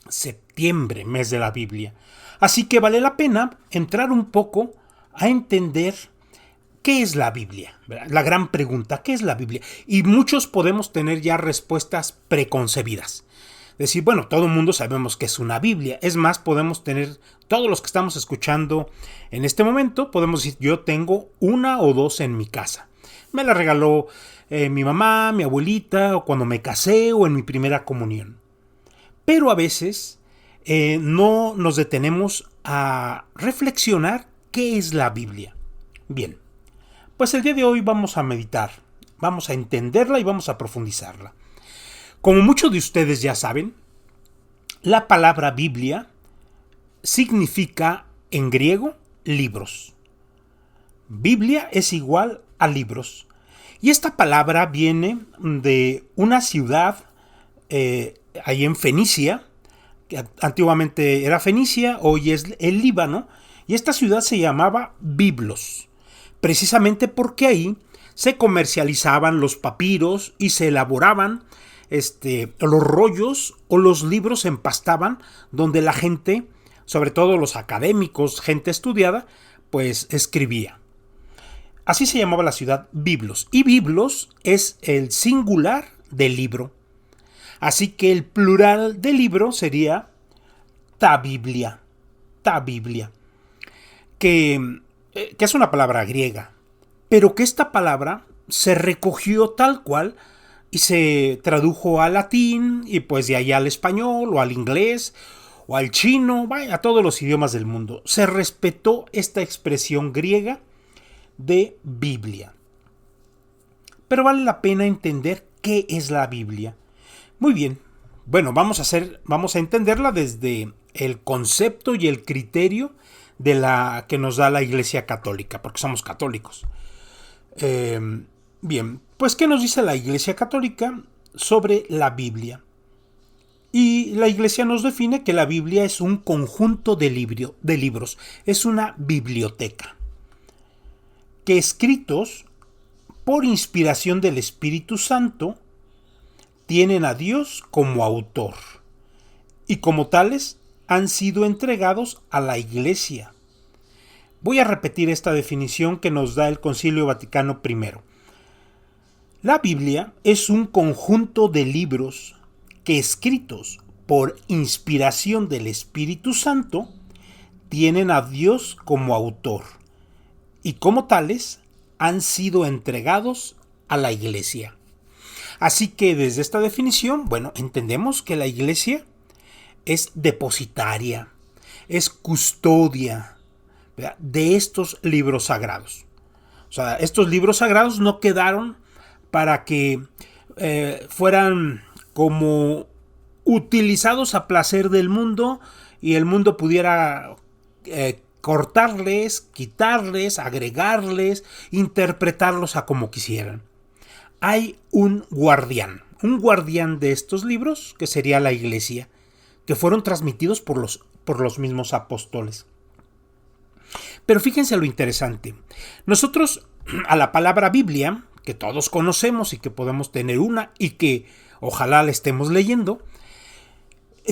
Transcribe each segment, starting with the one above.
septiembre, mes de la Biblia. Así que vale la pena entrar un poco a entender qué es la Biblia. La gran pregunta, ¿qué es la Biblia? Y muchos podemos tener ya respuestas preconcebidas. Decir, bueno, todo el mundo sabemos que es una Biblia. Es más, podemos tener, todos los que estamos escuchando en este momento, podemos decir, yo tengo una o dos en mi casa. Me la regaló mi mamá, mi abuelita, o cuando me casé, o en mi primera comunión. Pero a veces no nos detenemos a reflexionar qué es la Biblia. Bien, pues el día de hoy vamos a meditar, vamos a entenderla y vamos a profundizarla. Como muchos de ustedes ya saben, la palabra Biblia significa en griego libros. Biblia es igual a libros. Y esta palabra viene de una ciudad ahí en Fenicia, que antiguamente era Fenicia, hoy es el Líbano, y esta ciudad se llamaba Biblos, precisamente porque ahí se comercializaban los papiros y se elaboraban los rollos o los libros se empastaban donde la gente, sobre todo los académicos, gente estudiada, pues escribía. Así se llamaba la ciudad Biblos. Y Biblos es el singular de libro. Así que el plural de libro sería ta Biblia. Ta Biblia. Que es una palabra griega. Pero que esta palabra se recogió tal cual y se tradujo al latín y pues de ahí al español o al inglés o al chino, vaya, a todos los idiomas del mundo. Se respetó esta expresión griega de Biblia. Pero vale la pena entender qué es la Biblia. Muy bien, bueno, vamos a entenderla desde el concepto y el criterio de la que nos da la Iglesia Católica, porque somos católicos. Bien, pues ¿qué nos dice la Iglesia Católica sobre la Biblia? Y la Iglesia nos define que la Biblia es un conjunto de libros, es una biblioteca, que escritos por inspiración del Espíritu Santo tienen a Dios como autor y como tales han sido entregados a la Iglesia. Voy a repetir esta definición que nos da el Concilio Vaticano I. La Biblia es un conjunto de libros que escritos por inspiración del Espíritu Santo tienen a Dios como autor y como tales han sido entregados a la Iglesia. Así que desde esta definición, bueno, entendemos que la Iglesia es depositaria, es custodia, ¿verdad?, de estos libros sagrados. O sea, estos libros sagrados no quedaron para que fueran como utilizados a placer del mundo y el mundo pudiera cortarles, quitarles, agregarles, interpretarlos a como quisieran. Hay un guardián de estos libros, que sería la Iglesia, que fueron transmitidos por los mismos apóstoles. Pero fíjense lo interesante. Nosotros a la palabra Biblia, que todos conocemos y que podemos tener una y que ojalá la estemos leyendo,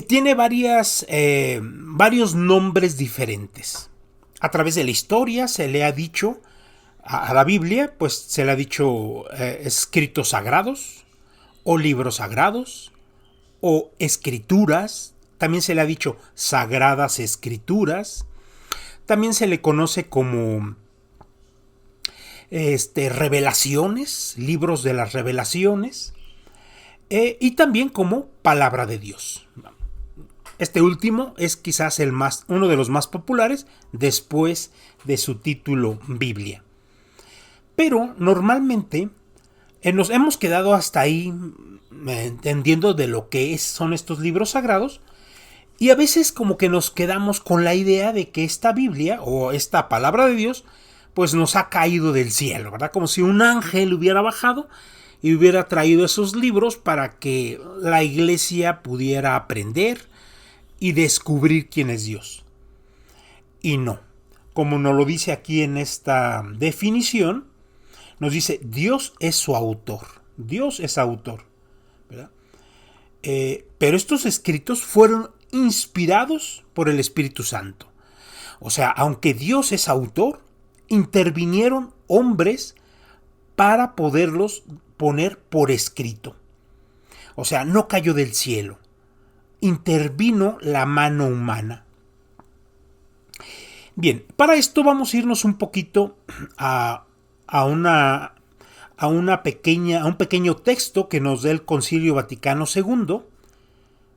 tiene varios nombres diferentes. A través de la historia se le ha dicho a la Biblia, pues se le ha dicho escritos sagrados, o libros sagrados, o escrituras. También se le ha dicho sagradas escrituras. También se le conoce como revelaciones, libros de las revelaciones, y también como palabra de Dios. Este último es quizás uno de los más populares después de su título Biblia. Pero normalmente nos hemos quedado hasta ahí entendiendo de lo que son estos libros sagrados, y a veces como que nos quedamos con la idea de que esta Biblia o esta palabra de Dios pues nos ha caído del cielo, ¿verdad? Como si un ángel hubiera bajado y hubiera traído esos libros para que la Iglesia pudiera aprender y descubrir quién es Dios. Y no, como nos lo dice aquí en esta definición, nos dice Dios es su autor. Dios es autor, ¿verdad? Pero estos escritos fueron inspirados por el Espíritu Santo. O sea, aunque Dios es autor, intervinieron hombres para poderlos poner por escrito. O sea, no cayó del cielo. Intervino la mano humana. Bien, para esto vamos a irnos un poquito a un pequeño texto que nos da el Concilio Vaticano II,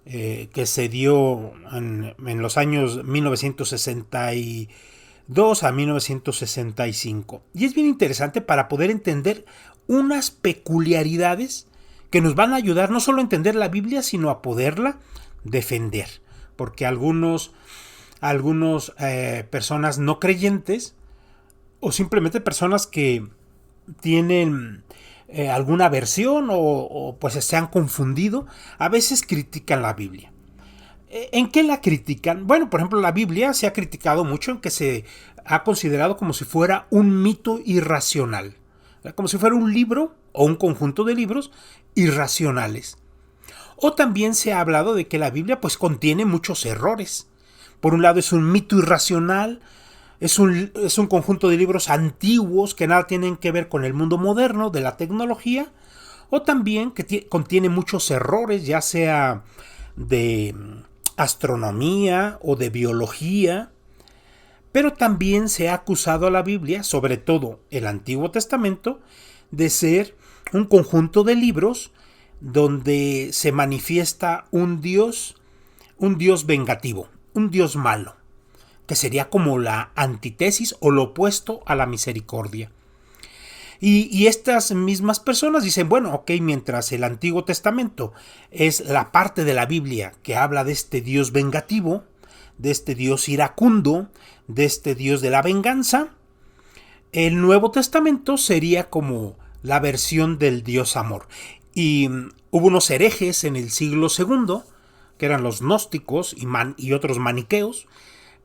que se dio en los años 1962 a 1965. Y es bien interesante para poder entender unas peculiaridades que nos van a ayudar no solo a entender la Biblia, sino a poderla defender. Porque algunas personas no creyentes, o simplemente personas que tienen alguna versión o pues se han confundido, a veces critican la Biblia. ¿En qué la critican? Bueno, por ejemplo, la Biblia se ha criticado mucho en que se ha considerado como si fuera un mito irracional, como si fuera un libro o un conjunto de libros irracionales. O también se ha hablado de que la Biblia pues contiene muchos errores. Por un lado es un mito irracional, es un conjunto de libros antiguos que nada tienen que ver con el mundo moderno, de la tecnología, o también que contiene muchos errores, ya sea de astronomía o de biología. Pero también se ha acusado a la Biblia, sobre todo el Antiguo Testamento, de ser un conjunto de libros donde se manifiesta un Dios vengativo, un Dios malo, que sería como la antítesis o lo opuesto a la misericordia. Y estas mismas personas dicen, bueno, ok, mientras el Antiguo Testamento es la parte de la Biblia que habla de este Dios vengativo, de este Dios iracundo, de este Dios de la venganza, el Nuevo Testamento sería como la versión del Dios amor. Y hubo unos herejes en el siglo II, que eran los gnósticos y otros maniqueos,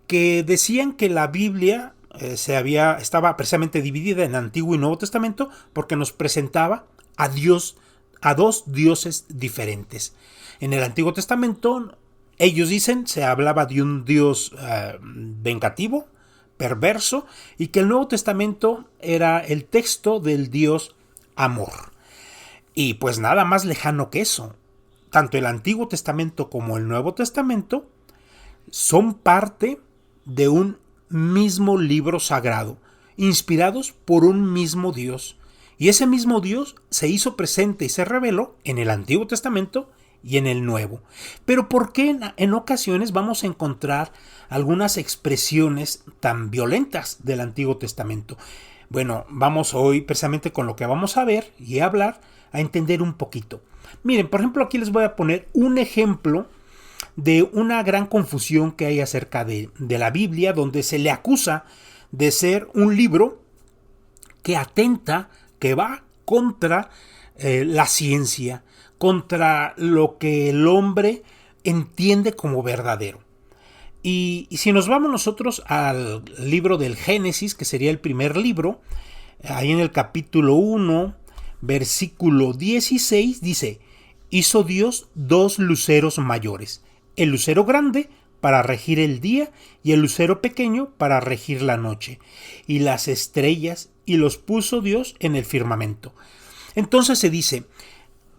que decían que la Biblia estaba precisamente dividida en Antiguo y Nuevo Testamento porque nos presentaba a dos dioses diferentes. En el Antiguo Testamento, ellos dicen, se hablaba de un Dios vengativo, perverso, y que el Nuevo Testamento era el texto del Dios amor. Y pues nada más lejano que eso. Tanto el Antiguo Testamento como el Nuevo Testamento son parte de un mismo libro sagrado, inspirados por un mismo Dios. Y ese mismo Dios se hizo presente y se reveló en el Antiguo Testamento y en el Nuevo. Pero ¿por qué en ocasiones vamos a encontrar algunas expresiones tan violentas del Antiguo Testamento? Bueno, vamos hoy precisamente con lo que vamos a ver y hablar, a entender un poquito. Miren, por ejemplo, aquí les voy a poner un ejemplo de una gran confusión que hay acerca de la Biblia, donde se le acusa de ser un libro que atenta, que va contra la ciencia, contra lo que el hombre entiende como verdadero. Y si nos vamos nosotros al libro del Génesis, que sería el primer libro, ahí en el capítulo 1, versículo 16, dice: hizo Dios dos luceros mayores, el lucero grande para regir el día y el lucero pequeño para regir la noche, y las estrellas, y los puso Dios en el firmamento. Entonces se dice,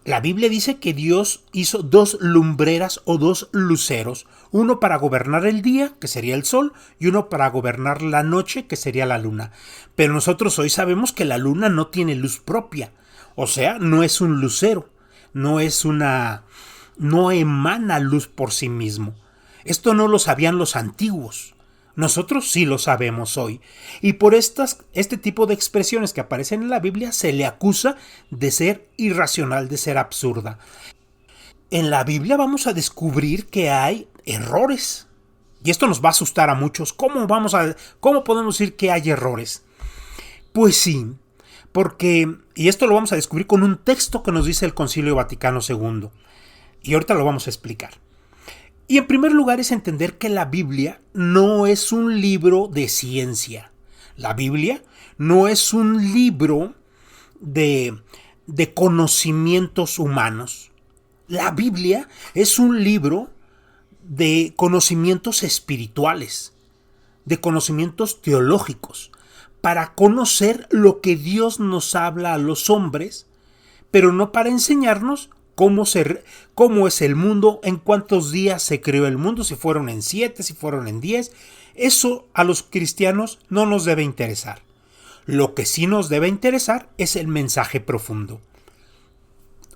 la Biblia dice que Dios hizo dos lumbreras o dos luceros, uno para gobernar el día, que sería el sol, y uno para gobernar la noche, que sería la luna. Pero nosotros hoy sabemos que la luna no tiene luz propia, o sea, no es un lucero, no emana luz por sí mismo. Esto no lo sabían los antiguos. Nosotros sí lo sabemos hoy. Y por este tipo de expresiones que aparecen en la Biblia se le acusa de ser irracional, de ser absurda. En la Biblia vamos a descubrir que hay errores. Y esto nos va a asustar a muchos. ¿Cómo podemos decir que hay errores? Pues sí, porque, y esto lo vamos a descubrir con un texto que nos dice el Concilio Vaticano II. Y ahorita lo vamos a explicar. Y en primer lugar es entender que la Biblia no es un libro de ciencia. La Biblia no es un libro de conocimientos humanos. La Biblia es un libro de conocimientos espirituales, de conocimientos teológicos, para conocer lo que Dios nos habla a los hombres, pero no para enseñarnos cómo es el mundo, en cuántos días se creó el mundo, si fueron en 7, si fueron en 10. Eso a los cristianos no nos debe interesar. Lo que sí nos debe interesar es el mensaje profundo.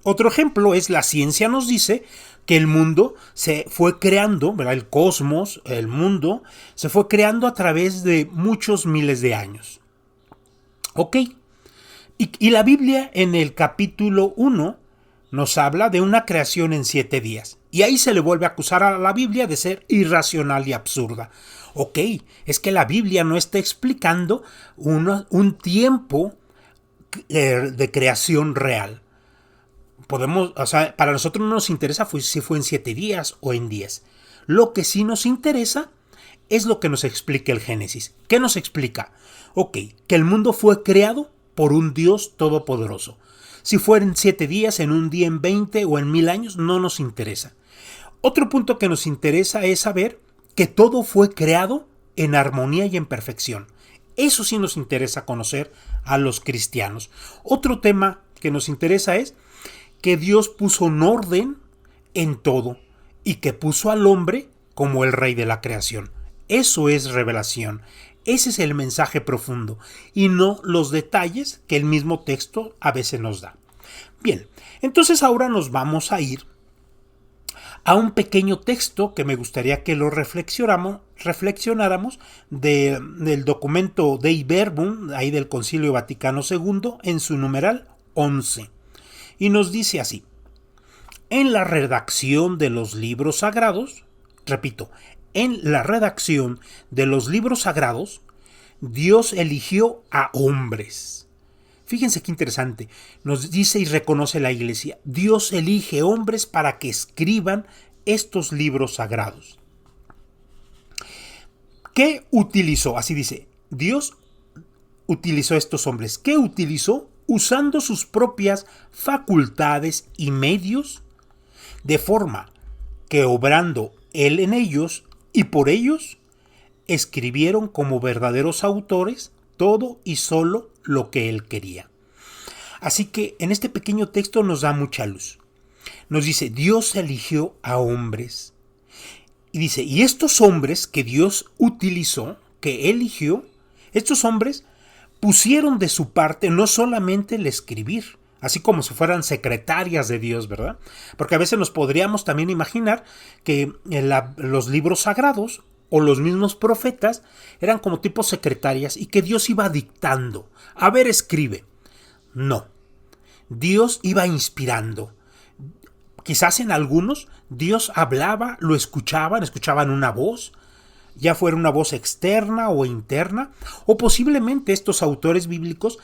Otro ejemplo es la ciencia nos dice que el mundo se fue creando, ¿verdad? El cosmos, el mundo, se fue creando a través de muchos miles de años. Ok. Y la Biblia en el capítulo 1 nos habla de una creación en 7 días. Y ahí se le vuelve a acusar a la Biblia de ser irracional y absurda. Ok, es que la Biblia no está explicando un tiempo de creación real. Para nosotros no nos interesa si fue en 7 días o en 10. Lo que sí nos interesa es lo que nos explica el Génesis. ¿Qué nos explica? Ok, que el mundo fue creado por un Dios todopoderoso. Si fuera en 7 días, en un día, en 20 o en 1000 años, no nos interesa. Otro punto que nos interesa es saber que todo fue creado en armonía y en perfección. Eso sí nos interesa conocer a los cristianos. Otro tema que nos interesa es que Dios puso un orden en todo y que puso al hombre como el rey de la creación. Eso es revelación. Ese es el mensaje profundo y no los detalles que el mismo texto a veces nos da. Bien, entonces ahora nos vamos a ir a un pequeño texto que me gustaría que lo reflexionáramos del documento Dei Verbum, ahí del Concilio Vaticano II, en su numeral 11. Y nos dice así: en la redacción de los libros sagrados, repito, en la redacción de los libros sagrados, Dios eligió a hombres. Fíjense qué interesante. Nos dice y reconoce la Iglesia: Dios elige hombres para que escriban estos libros sagrados. ¿Qué utilizó? Así dice, Dios utilizó a estos hombres. ¿Qué utilizó? Usando sus propias facultades y medios, de forma que obrando Él en ellos y por ellos, escribieron como verdaderos autores todo y solo lo que Él quería. Así que en este pequeño texto nos da mucha luz. Nos dice, Dios eligió a hombres. Y dice, y estos hombres que Dios utilizó, que eligió, estos hombres pusieron de su parte no solamente el escribir, así como si fueran secretarias de Dios, ¿verdad? Porque a veces nos podríamos también imaginar que los libros sagrados o los mismos profetas eran como tipo secretarias y que Dios iba dictando. A ver, escribe. No. Dios iba inspirando. Quizás en algunos Dios hablaba, lo escuchaban una voz, ya fuera una voz externa o interna, o posiblemente estos autores bíblicos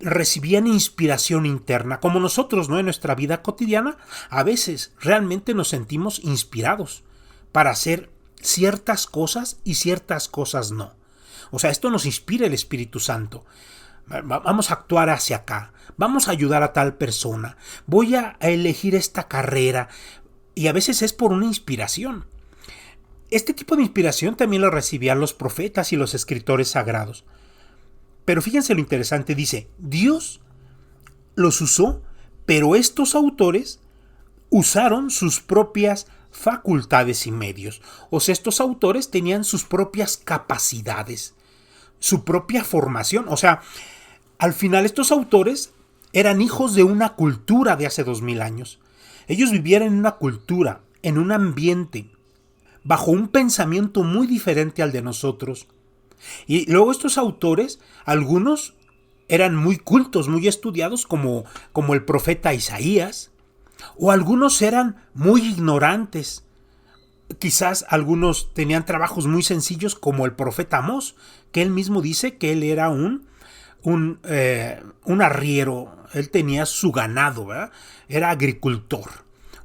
recibían inspiración interna, como nosotros, ¿no? En nuestra vida cotidiana, a veces realmente nos sentimos inspirados para hacer ciertas cosas y ciertas cosas no. O sea, esto nos inspira el Espíritu Santo. Vamos a actuar hacia acá, vamos a ayudar a tal persona, voy a elegir esta carrera, y a veces es por una inspiración. Este tipo de inspiración también lo recibían los profetas y los escritores sagrados. Pero fíjense lo interesante, dice, Dios los usó, pero estos autores usaron sus propias facultades y medios. O sea, estos autores tenían sus propias capacidades, su propia formación. O sea, al final estos autores eran hijos de una cultura de hace 2000 años. Ellos vivían en una cultura, en un ambiente, bajo un pensamiento muy diferente al de nosotros. Y luego estos autores, algunos eran muy cultos, muy estudiados, como el profeta Isaías, o algunos eran muy ignorantes. Quizás algunos tenían trabajos muy sencillos, como el profeta Amós, que él mismo dice que él era un arriero, él tenía su ganado, ¿verdad? Era agricultor,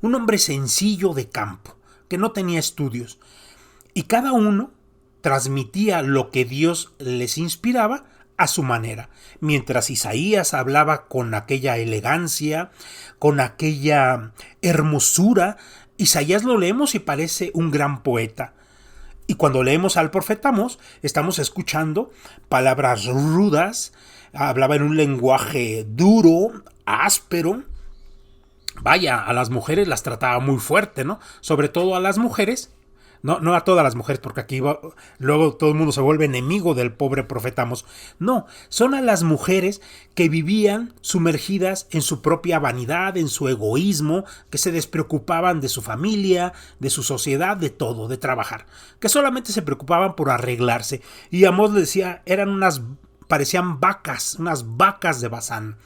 un hombre sencillo de campo, que no tenía estudios. Y cada uno transmitía lo que Dios les inspiraba a su manera. Mientras Isaías hablaba con aquella elegancia, con aquella hermosura, Isaías lo leemos y parece un gran poeta. Y cuando leemos al profeta Amós, estamos escuchando palabras rudas, hablaba en un lenguaje duro, áspero. Vaya, a las mujeres las trataba muy fuerte, ¿no? Sobre todo a las mujeres. No a todas las mujeres, porque aquí luego todo el mundo se vuelve enemigo del pobre profeta Amós. No, son a las mujeres que vivían sumergidas en su propia vanidad, en su egoísmo, que se despreocupaban de su familia, de su sociedad, de todo, de trabajar, que solamente se preocupaban por arreglarse. Y Amós le decía, parecían vacas, unas vacas de Basán.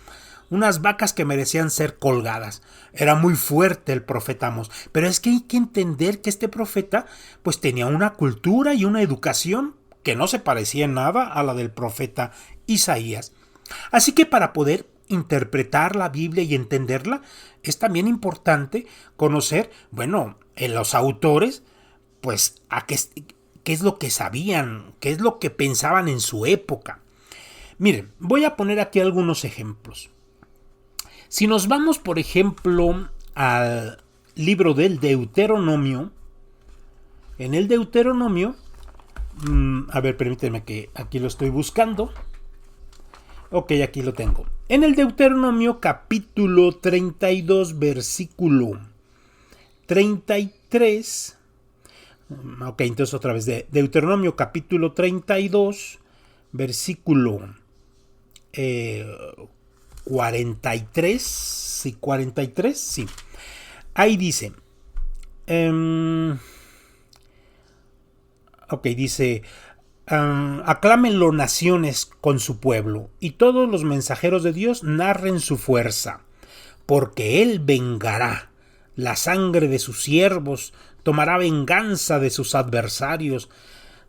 Unas vacas que merecían ser colgadas. Era muy fuerte el profeta Amós. Pero es que hay que entender que este profeta pues tenía una cultura y una educación que no se parecía en nada a la del profeta Isaías. Así que para poder interpretar la Biblia y entenderla, es también importante conocer, en los autores, pues qué es lo que sabían, qué es lo que pensaban en su época. Miren, voy a poner aquí algunos ejemplos. Si nos vamos, por ejemplo, al libro del Deuteronomio, en el Deuteronomio, permíteme que aquí lo estoy buscando. Ok, aquí lo tengo. En el Deuteronomio capítulo 32, versículo 33. Ok, entonces otra vez de Deuteronomio capítulo 32, versículo 43, sí, 43, sí. Ahí dice, dice, aclámenlo naciones con su pueblo, y todos los mensajeros de Dios narren su fuerza, porque él vengará la sangre de sus siervos, tomará venganza de sus adversarios,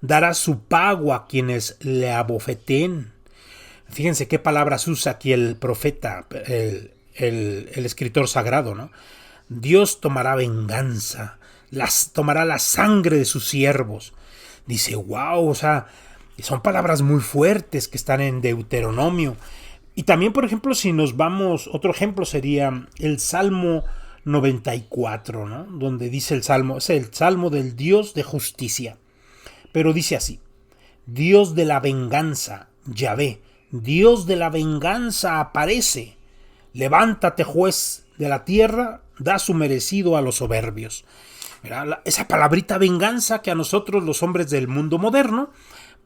dará su pago a quienes le abofeten. Fíjense qué palabras usa aquí el profeta, el escritor sagrado, ¿no? Dios tomará venganza, tomará la sangre de sus siervos. Dice, wow, o sea, son palabras muy fuertes que están en Deuteronomio. Y también, por ejemplo, si nos vamos, otro ejemplo sería el Salmo 94, ¿no? Donde dice el Salmo, es el Salmo del Dios de justicia. Pero dice así, Dios de la venganza, Yahvé, Dios de la venganza aparece. Levántate, juez de la tierra, da su merecido a los soberbios. Mira, esa palabrita venganza que a nosotros los hombres del mundo moderno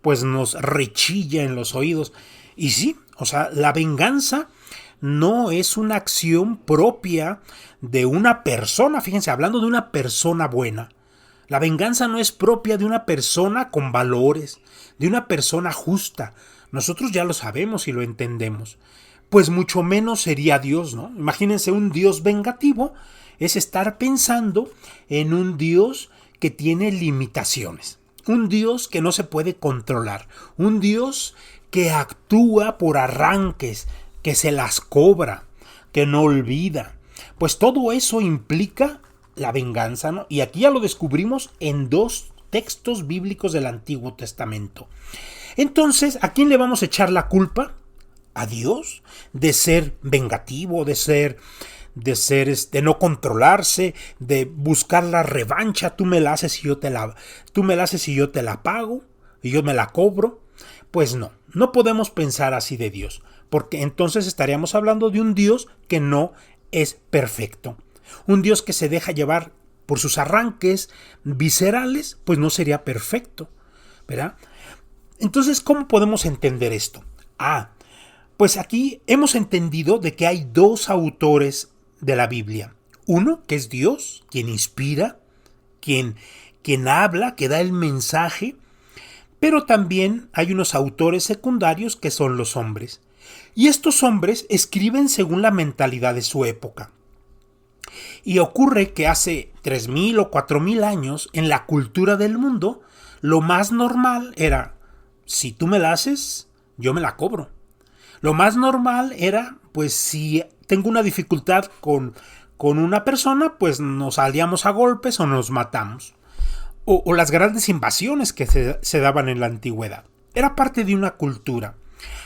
pues nos rechilla en los oídos. Y sí, o sea, la venganza no es una acción propia de una persona. Fíjense, hablando de una persona buena. La venganza no es propia de una persona con valores, de una persona justa. Nosotros ya lo sabemos y lo entendemos. Pues mucho menos sería Dios, ¿no? Imagínense, un Dios vengativo es estar pensando en un Dios que tiene limitaciones. Un Dios que no se puede controlar. Un Dios que actúa por arranques, que se las cobra, que no olvida. Pues todo eso implica la venganza, ¿no? Y aquí ya lo descubrimos en dos textos bíblicos del Antiguo Testamento. Entonces, ¿a quién le vamos a echar la culpa? ¿A Dios? De ser vengativo, de no controlarse, de buscar la revancha. Tú me la haces y yo te la pago y yo me la cobro. Pues no podemos pensar así de Dios, porque entonces estaríamos hablando de un Dios que no es perfecto. Un Dios que se deja llevar por sus arranques viscerales, pues no sería perfecto, ¿verdad? Entonces, ¿cómo podemos entender esto? Pues aquí hemos entendido de que hay dos autores de la Biblia. Uno, que es Dios, quien inspira, quien habla, que da el mensaje, pero también hay unos autores secundarios que son los hombres. Y estos hombres escriben según la mentalidad de su época. Y ocurre que hace 3,000 o 4,000 años, en la cultura del mundo, lo más normal era, si tú me la haces, yo me la cobro. Lo más normal era, pues si tengo una dificultad con una persona, pues nos aliamos a golpes o nos matamos. O las grandes invasiones que se daban en la antigüedad. Era parte de una cultura.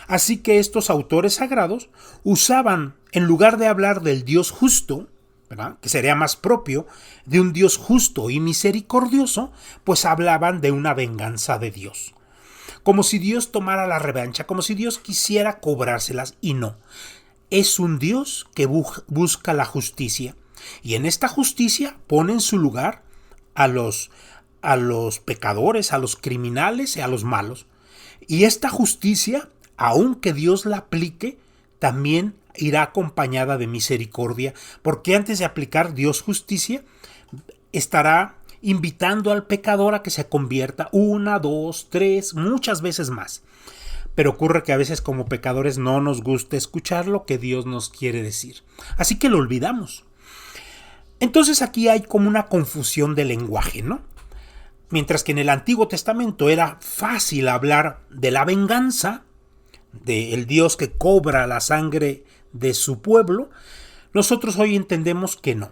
Así que estos autores sagrados usaban, en lugar de hablar del Dios justo, ¿verdad?, que sería más propio de un Dios justo y misericordioso, pues hablaban de una venganza de Dios. Como si Dios tomara la revancha, como si Dios quisiera cobrárselas, y no. Es un Dios que busca la justicia, y en esta justicia pone en su lugar a los pecadores, a los criminales y a los malos. Y esta justicia, aunque Dios la aplique, también irá acompañada de misericordia, porque antes de aplicar Dios justicia, estará invitando al pecador a que se convierta 1, 2, 3, muchas veces más. Pero ocurre que a veces como pecadores no nos gusta escuchar lo que Dios nos quiere decir. Así que lo olvidamos. Entonces aquí hay como una confusión de lenguaje, ¿no? Mientras que en el Antiguo Testamento era fácil hablar de la venganza, del Dios que cobra la sangre de su pueblo, nosotros hoy entendemos que no,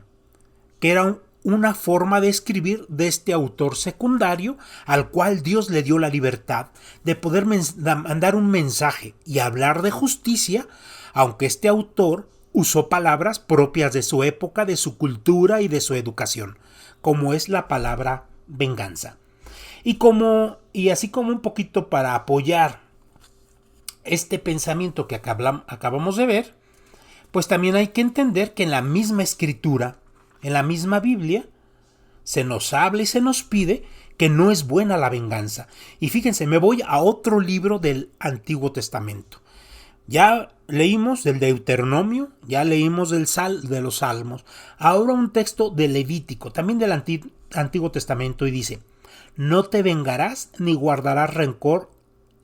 que era una forma de escribir de este autor secundario al cual Dios le dio la libertad de poder mandar un mensaje y hablar de justicia, aunque este autor usó palabras propias de su época, de su cultura y de su educación, como es la palabra venganza. Y así como un poquito para apoyar este pensamiento que acabamos de ver, pues también hay que entender que en la misma escritura, en la misma Biblia, se nos habla y se nos pide que no es buena la venganza. Y fíjense, me voy a otro libro del Antiguo Testamento. Ya leímos del Deuteronomio, ya leímos de los Salmos. Ahora un texto de Levítico, también del Antiguo Testamento, y dice: no te vengarás ni guardarás rencor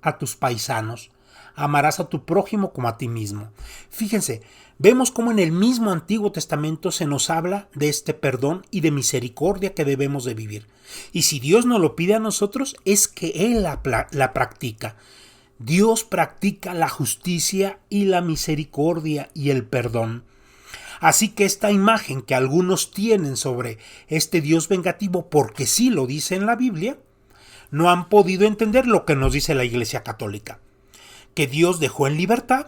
a tus paisanos. Amarás a tu prójimo como a ti mismo. Fíjense, vemos cómo en el mismo Antiguo Testamento se nos habla de este perdón y de misericordia que debemos de vivir. Y si Dios nos lo pide a nosotros, es que Él la practica. Dios practica la justicia y la misericordia y el perdón. Así que esta imagen que algunos tienen sobre este Dios vengativo, porque sí lo dice en la Biblia, no han podido entender lo que nos dice la Iglesia Católica. Que Dios dejó en libertad,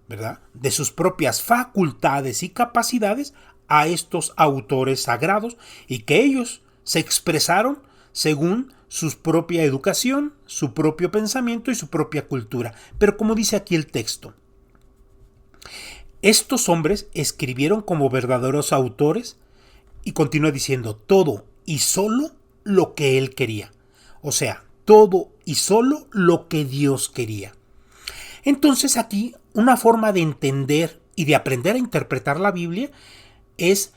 ¿verdad?, de sus propias facultades y capacidades a estos autores sagrados, y que ellos se expresaron según su propia educación, su propio pensamiento y su propia cultura. Pero como dice aquí el texto, estos hombres escribieron como verdaderos autores, y continúa diciendo todo y solo lo que él quería. O sea, todo y solo lo que Dios quería. Entonces aquí una forma de entender y de aprender a interpretar la Biblia es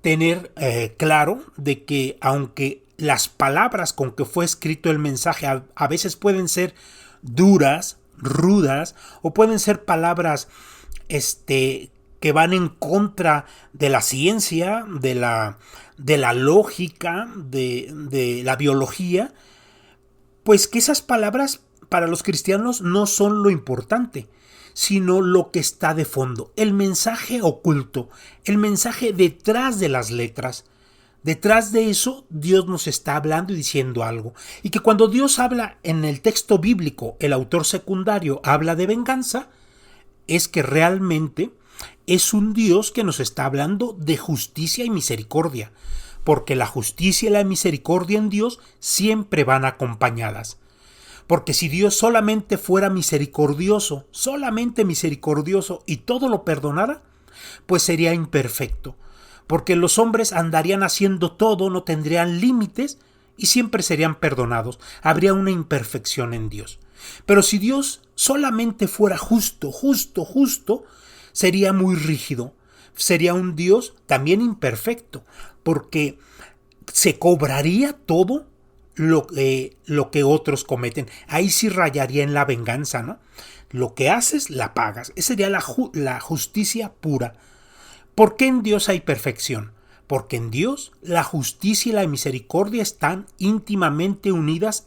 tener claro de que aunque las palabras con que fue escrito el mensaje a veces pueden ser duras, rudas, o pueden ser palabras que van en contra de la ciencia, de la lógica, de la biología, pues que esas palabras para los cristianos no son lo importante, sino lo que está de fondo, el mensaje oculto, el mensaje detrás de las letras. Detrás de eso, Dios nos está hablando y diciendo algo. Y que cuando Dios habla en el texto bíblico, el autor secundario habla de venganza, es que realmente es un Dios que nos está hablando de justicia y misericordia, porque la justicia y la misericordia en Dios siempre van acompañadas. Porque si Dios solamente fuera misericordioso, y todo lo perdonara, pues sería imperfecto. Porque los hombres andarían haciendo todo, no tendrían límites y siempre serían perdonados. Habría una imperfección en Dios. Pero si Dios solamente fuera justo, sería muy rígido. Sería un Dios también imperfecto, porque se cobraría todo lo que otros cometen. Ahí sí rayaría en la venganza, ¿no? Lo que haces, la pagas. Esa sería la justicia pura. ¿Por qué en Dios hay perfección? Porque en Dios la justicia y la misericordia están íntimamente unidas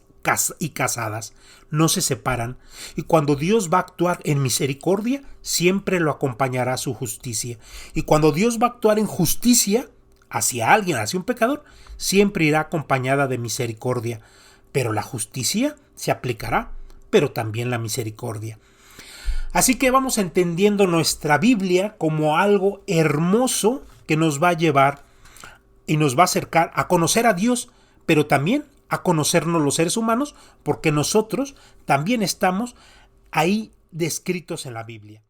y casadas, no se separan. Y cuando Dios va a actuar en misericordia, siempre lo acompañará su justicia. Y cuando Dios va a actuar en justicia hacia alguien, hacia un pecador, siempre irá acompañada de misericordia. Pero la justicia se aplicará, pero también la misericordia. Así que vamos entendiendo nuestra Biblia como algo hermoso que nos va a llevar y nos va a acercar a conocer a Dios, pero también a conocernos los seres humanos, porque nosotros también estamos ahí descritos en la Biblia.